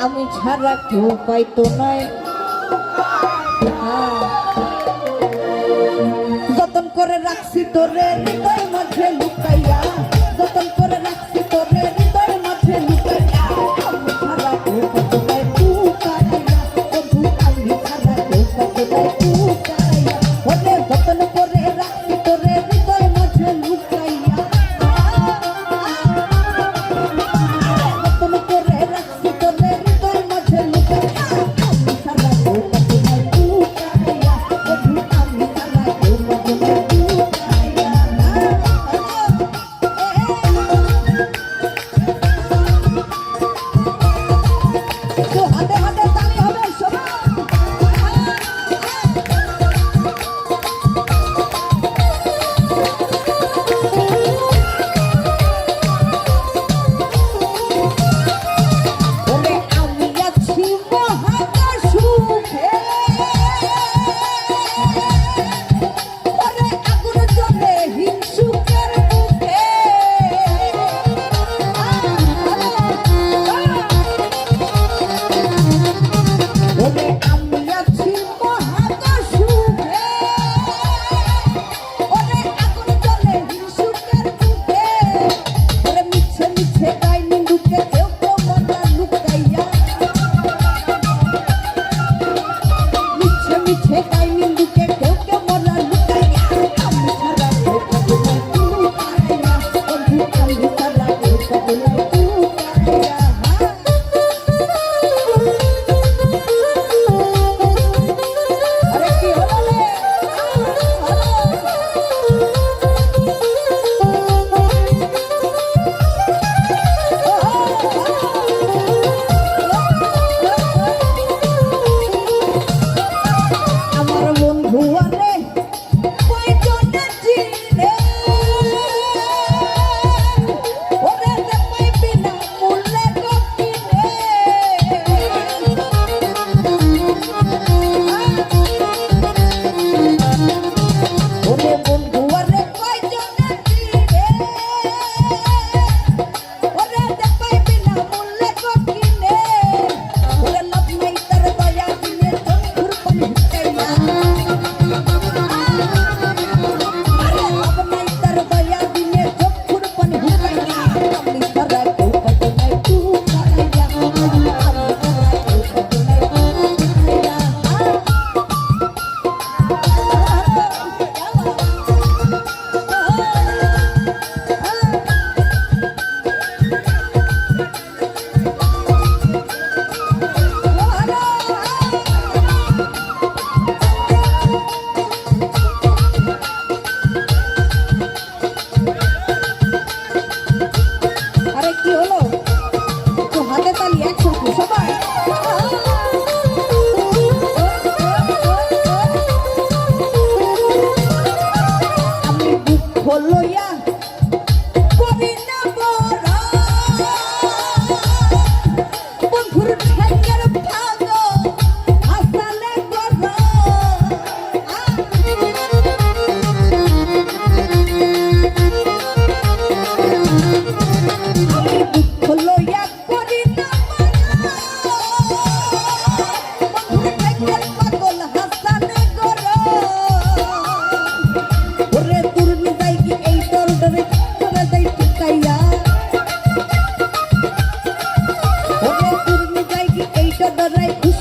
আমি ছাড়া কেউ পাইতো নয়। যতন করে রাখছি তোরে হৃদয় মাঝে লুকাইয়া, যতন করে রাখছি তোরে হৃদয় মাঝে লুকাইয়া। আমি ছাড়া কেউ পাইতো নয় লুকাইয়া, বন্ধু আমি ছাড়া কেউ পাইতো নয় লুকাইয়া। ওরে যতন করে রাখছি তোরে হৃদয় মাঝে লুকাইয়া, যতন করে রাখছি তোরে হৃদয় মাঝে লুকাইয়া। আমি ছাড়া কেউ পাইতো নয় লুকাইয়া, বন্ধু আমি ছাড়া কেউ পাইতো নয় লুকাইয়া। তো হাতে হাতে তালি হবে সবাই। ওরে আমি আছি মহাকাশ সুখে, ওরে আগুন জ্বলে হিংসুকের বুকে। ওরে আমি আছি মহাকাশ সুখে, ওরে আগুন জ্বলে হিংসুকের বুকে। ওরে মিছে মিছে গাই নিন্দুকে কেউ কেউ মরা লুকাইয়া, মিছে মিছে গাই নিন্দুকে কেউ কেউ মরা লুকাইয়া। আমি ছাড়া কেউ পাবে না লুকাইয়া, বন্ধু আমি ছাড়া কেউ পাবে না লুকাইয়া। আরে কি হলো রে? আমার বন্ধু আরে কয়জনে চিনে, ওরে যে পাইবি না মূল্যে গো কিনে। ওরে বন্ধু আরে কয়জনে চিনে, ওরে যে পাইবি না মূল্যে গো কিনে। ওরে লাভ নাই তার দয়া দিনে চক্ষুর পানি হুকাইয়া, আরে লাভ নাই তার দয়া দিনে চক্ষুর পানি হুকাইয়া। আমি ছাড়া কেউ পাইতো নাই লুকাইয়া, আমি ছাড়া কেউ পাইতো নাই লুকাইয়া। আরে কি হলো? একটু হাতে তালি একসাথে সবাই। আমি দুঃখ লইয়া করি না বড়, বন্ধুর ঠেঙ্গের ভাগ হাসালে গড়। আমি দুঃখ লইয়া করি না বন্ধুর ঠেঙ্গের পাগল হাসালে গড়। ওরে তোর নিদাই কি এই দরডরে তোরা যাই টিকাইয়া, ওরে তোর নিদাই কি এই দরডরে খুশ